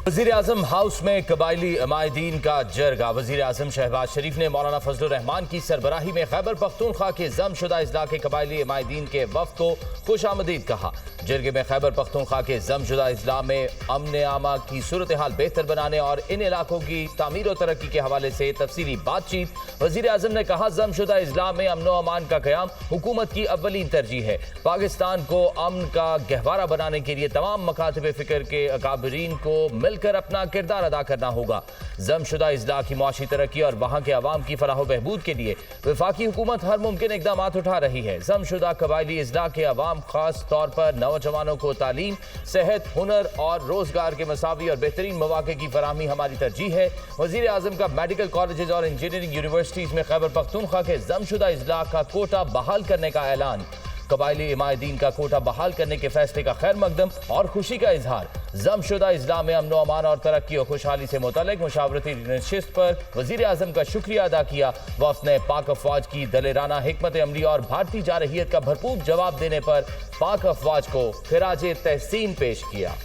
वज़ीर आज़म हाउस में कबायली अमायदीन का जरगा। वज़ीर आज़म शहबाज शरीफ ने मौलाना फजलुर रहमान की सरबराही में खैबर पख्तूनख्वा के जमशुदा इजला के कबायली अमायदीन के वफ़द को खुश आमदीद कहा। जरगे में खैबर पख्तूनख्वा के जमशुदा इजला में अमन आमा की सूरत हाल बेहतर बनाने और इन इलाकों की तामीर और तरक्की के हवाले से तफसीली बातचीत। वज़ीर आज़म ने कहा, जमशुदा इजला में अमन अमान का क़याम हुकूमत की अव्वलीन तरजीह है। पाकिस्तान को अमन का गहवारा बनाने के लिए तमाम मकातब फ़िक्र के अकाबरीन को मिलकर अपना किरदार अदा करना होगा। जमशुदा इजला की मुआशी तरक्की और वहाँ के अवाम की फलाह बहबूद के लिए वफाकी हुकूमत हर मुमकिन इकदाम उठा रही है। जमशुदा कबायली इजला के अवाम खास तौर पर नौजवानों को तालीम, सेहत, हुनर और रोजगार के मसावी और बेहतरीन मौके की फराहमी हमारी तरजीह है। वज़ीर आज़म का मेडिकल कॉलेजेस और इंजीनियरिंग यूनिवर्सिटीज़ में खैबर पख्तूनख्वा के जमशुदा इजला का कोटा बहाल करने का ऐलान। कबायली इमायदीन का कोटा बहाल करने के फैसले का खैर मकदम और खुशी का इजहार। जमशुदा इजला में अमन अमान और तरक्की और खुशहाली से मुतल्लिक मुशावरती नशिस्त पर वज़ीर आज़म का शुक्रिया अदा किया। वफ़द ने पाक अफवाज की दलेराना हिकमत अमली और भारतीय जारहियत का भरपूर जवाब देने पर पाक अफवाज को खिराज तहसीन पेश किया।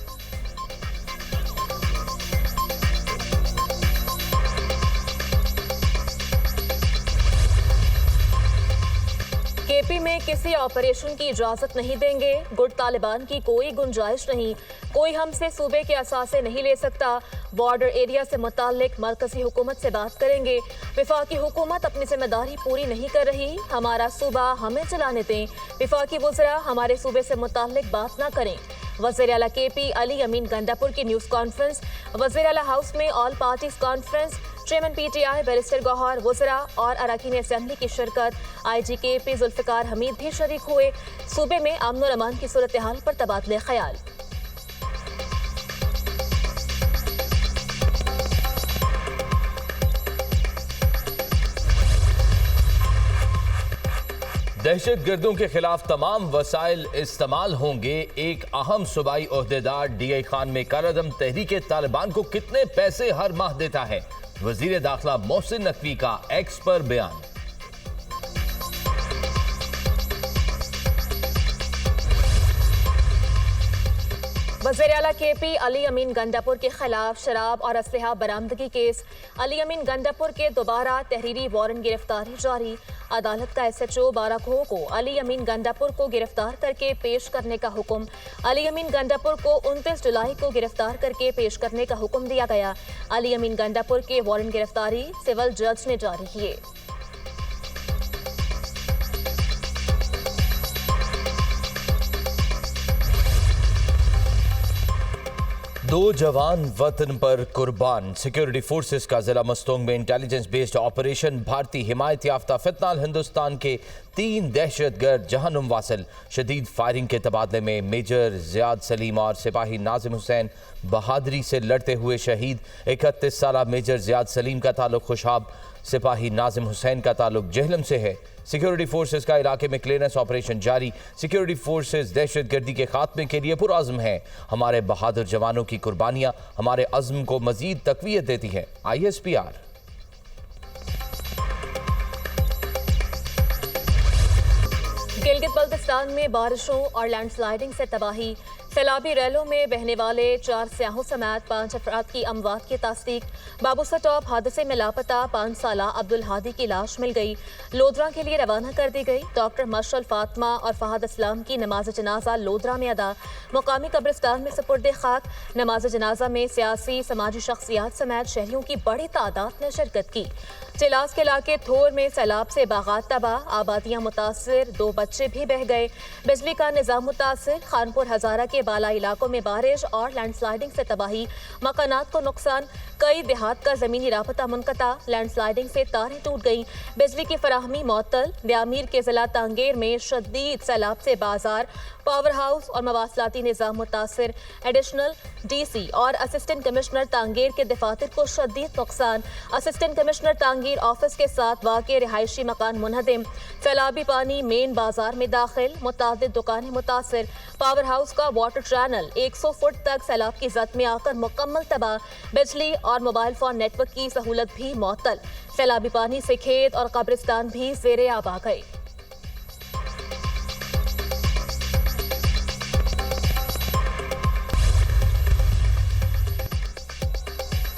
केपी में किसी ऑपरेशन की इजाजत नहीं देंगे। गुट तालिबान की कोई गुंजाइश नहीं। कोई हमसे सूबे के असासे नहीं ले सकता। बॉर्डर एरिया से मुताल्लिक मरकजी हुकूमत से बात करेंगे। विफाकी हुकूमत अपनी जिम्मेदारी पूरी नहीं कर रही। हमारा सूबा हमें चलाने दें। विफाकी वज़रा हमारे सूबे से मुताल्लिक बात ना करें। वज़ीर आला केपी अली अमीन गंडापुर की न्यूज़ कॉन्फ्रेंस। वज़ीर आला हाउस में all parties conference. Chairman PTI barrister Gohar, वज़रा और अरकान असेंबली की शिरकत। आईजी केपी जुल्फ़िकार हमीद भी शरीक हुए। सूबे में अमन और अमान की सूरत हाल पर तबादले ख्याल। दहशत गर्दों के खिलाफ तमाम वसाइल इस्तेमाल होंगे। एक अहम सूबाई ओहदेदार डीआई खान में कारअदम तहरीक तालिबान को कितने पैसे हर माह देता है? वजीर दाखिला मोहसिन नकवी का एक्स पर बयान। वज़ीर आला केपी अली अमीन गंडापुर के खिलाफ शराब और असलहा बरामदगी केस। अली अमीन गंडापुर के दोबारा तहरीरी वारंट गिरफ्तारी जारी। अदालत का एसएचओ बाराखोह को अली अमीन गंडापुर को गिरफ्तार करके पेश करने का हुक्म। अली अमीन गंडापुर को 29 जुलाई को गिरफ्तार करके पेश करने का हुक्म दिया गया। अली अमीन गंडापुर के वारंट गिरफ्तारी सिविल जज ने जारी किए। दो जवान वतन पर कुर्बान। सिक्योरिटी फोर्सेस का जिला मस्तोंग में इंटेलिजेंस बेस्ड ऑपरेशन। भारतीय हिमायत याफ्ता फितनाल हिंदुस्तान के 3 दहशतगर्द जहन्नुम वासिल। शदीद फायरिंग के तबादले में मेजर ज़ियाद सलीम और सिपाही नाजिम हुसैन बहादुरी से लड़ते हुए शहीद। 31 साला मेजर ज़ियाद सलीम का ताल्लुक खुशाब, सिपाही नाजिम हुसैन का ताल्लुक जहलम से है। सिक्योरिटी फोर्सेस का इलाके में क्लियरेंस ऑपरेशन जारी। सिक्योरिटी फोर्सेस दहशत गर्दी के खात्मे के लिए पुरअज़्म हैं। हमारे बहादुर जवानों की कुर्बानियां हमारे अज़्म को मजीद तक़वियत देती हैं। ISPR। गिलगित बल्तिस्तान में बारिशों और लैंडस्लाइडिंग से तबाही। सैलाबी रैलों में बहने वाले 4 सियाहों समेत 5 अफराद की अमवात की तस्दीक। बाबूसा टॉप हादसे में लापता 5 साला अब्दुल हादी की लाश मिल गई। लोधरा के लिए रवाना कर दी गई। डॉक्टर मशरल फातिमा और फहद इस्लाम की नमाज जनाजा लोधरा में अदा। मुकामी कब्रिस्तान में सुपुर्द खाक। नमाज जनाजा में सियासी समाजी शख्सियात समेत शहरियों की बड़ी तादाद ने शिरकत की। चिलास के इलाके थोर में सैलाब से बागात तबाह, आबादियां मुतासिर, 2 बच्चे भी बह गए। बिजली का निजाम मुतासिर। खानपुर हजारा के बाला इलाकों में बारिश और लैंडस्लाइडिंग से तबाही, मकानात को नुकसान। कई देहात का जमीनी राबता मुनक़ता। लैंडस्लाइडिंग से तारें टूट गईं। बिजली की फराहमी मुअत्तल। दियामीर के जिला तांगेर में शदीद सैलाब से बाजार, पावर हाउस और मवासलाती निज़ाम मुतासिर। एडिशनल DC और असिस्टेंट कमिश्नर तांगेर के दफातर को शदीद नुकसान। असिस्टेंट कमिश्नर तांगेर ऑफिस के साथ वाक़े रिहायशी मकान मुनहदिम। सैलाबी पानी मेन बाजार में दाखिल, मुतादिद दुकानें मुतासिर। पावर हाउस का वाटर चैनल 100 फुट तक सैलाब की जद में आकर मुकम्मल तबाह। बिजली और मोबाइल फोन नेटवर्क की सहूलत भी मुअत्तल। सैलाबी पानी से खेत और कब्रिस्तान भी ज़ेरे आब आ गए।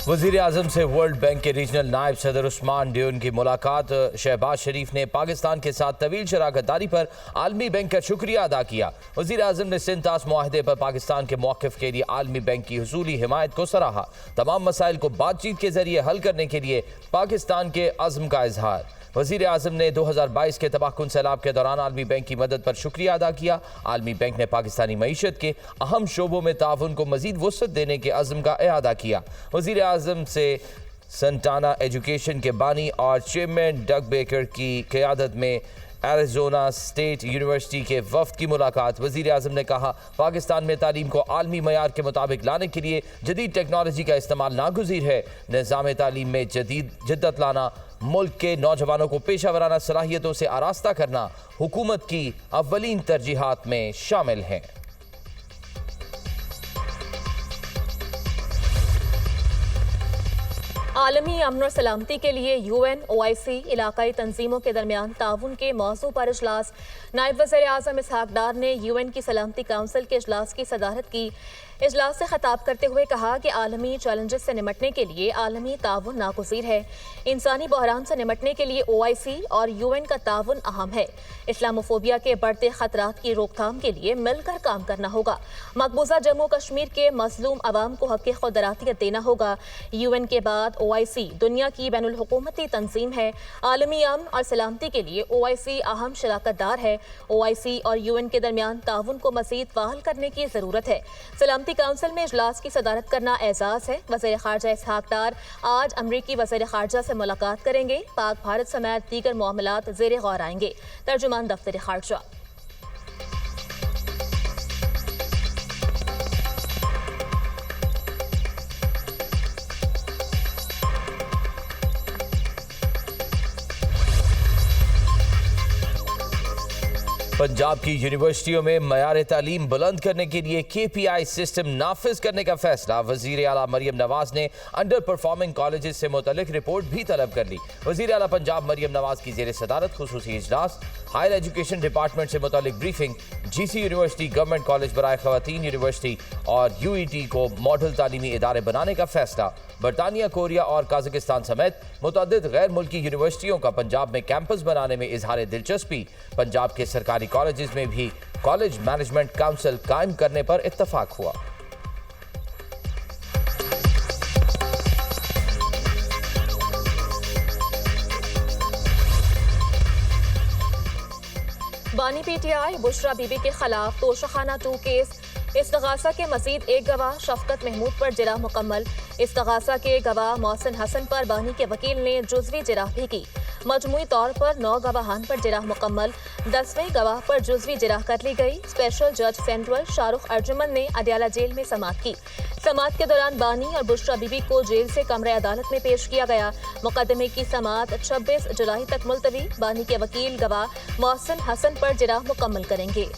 वज़ीर आज़म से वर्ल्ड बैंक के रीजनल नायब सदर उस्मान ड्यून की मुलाकात। शहबाज शरीफ ने पाकिस्तान के साथ तवील शराकतदारी पर आलमी बैंक का शुक्रिया अदा किया। वज़ीर आज़म ने सिंतास मुआहदे पर पाकिस्तान के मौक़िफ़ के लिए आलमी बैंक की हुसूली हिमायत को सराहा। तमाम मसाइल को बातचीत के जरिए हल करने के लिए पाकिस्तान के अज़्म का इजहार। वज़ीर आज़म ने 2022 के तबाहकुन सैलाब के दौरान आलमी बैंक की मदद पर शुक्रिया अदा किया। आलमी बैंक ने पाकिस्तानी मईशत के अहम शोबों में ताउन को मज़ीद वुसअत देने के अज़्म का इआदा किया। वज़ीर आज़म से संटाना एजुकेशन के बानी और चेयरमैन डग बेकर की क़यादत में एरिज़ोना स्टेट यूनिवर्सिटी के वफ़द की मुलाकात। वज़ीर आज़म ने कहा, पाकिस्तान में तालीम को आलमी मयार के मुताबिक लाने के लिए जदीद टेक्नोलॉजी का इस्तेमाल नागुज़ीर है। निज़ाम तालीम में जद्दत लाना, मुल्क के नौजवानों को पेशा वराना सलाहियतों से आरास्ता करना हुकूमत की अव्वलीन तरजीहात में शामिल हैं। आलमी अमन और सलामती के लिए UN, OIC, इलाकाई तंजीमों के दरमियान ताउन के मौजू पर इजलास। नायब वज़ीर आज़म इसहाक डार ने UN की सलामती काउंसिल के इजलास की सदारत की। इजलास से खिताब करते हुए कहा कि आलमी चैलेंजेस से निमटने के लिए आलमी ताउन नागुज़ीर है। इंसानी बहरान से निमटने के लिए OIC और UN का ताउन अहम है। इस्लामोफोबिया के बढ़ते खतरात की रोकथाम के लिए मिलकर काम करना होगा। मकबूजा जम्मू कश्मीर के मजलूम अवाम को हक़ खुदरातियत देना होगा। UN के बाद OIC दुनिया की बैनुल हुकूमती तंजीम है। आलमी अमन और सलामती के लिए OIC अहम शराकतदार है। OIC और UN के दरमियान ताउन को मज़ीद फ़ाअल करने की ज़रूरत है। सलामती काउंसिल में इजलास की सदारत करना एजाज़ है। वज़ीर ख़ारजा इसहाक डार आज अमरीकी वज़ीर ख़ारजा से मुलाकात करेंगे। पाक भारत समेत दीगर मामलात ज़ेर गौर आएंगे। तर्जुमान दफ्तर ख़ारजा। पंजाब की यूनिवर्सिटियों में मयार तालीम बुलंद करने के लिए KPI सिस्टम नाफिज करने का फैसला। वज़ीर आला मरियम नवाज ने अंडर परफॉर्मिंग कॉलेजेस से मुतल्लिक रिपोर्ट भी तलब कर ली। वज़ीर आला पंजाब मरियम नवाज की ज़ेर सदारत खुसूसी इजलास। हायर एजुकेशन डिपार्टमेंट से मुतल्लिक briefing. GC university, government college बराए ख़वातीन यूनिवर्सिटी और UET को मॉडल तालीमी इदारे बनाने का फैसला। बरतानिया, कोरिया और काज़ाकिस्तान समेत मुतअद्दिद गैर मुल्की यूनिवर्सिटियों का पंजाब में कैंपस बनाने में इजहार दिलचस्पी। पंजाब के सरकारी कॉलेजेस में भी कॉलेज मैनेजमेंट काउंसिल कायम करने पर इत्तफाक हुआ। बानी PTI बुशरा बीबी के खिलाफ तोशाखाना 2 केस। इस्तगासा के मजीद एक गवाह शफकत महमूद पर जिरह मुकम्मल। इस्तगासा के गवाह मोहसिन हसन पर बानी के वकील ने जुज़वी जिरह भी की। मजमूई तौर पर 9 गवाहान पर जिरह मुकम्मल। 10वें गवाह पर जुज़वी जिरह कर ली गई। स्पेशल जज सेंट्रल शाहरुख अर्जुमन ने अडियाला जेल में समाअत की। समाअत के दौरान बानी और बुशरा बीबी को जेल से कमरे अदालत में पेश किया गया। मुकदमे की समाअत 26 जुलाई तक मुलतवी। बानी के वकील गवाह मोहसिन हसन पर जिरह मुकम्मल करेंगे।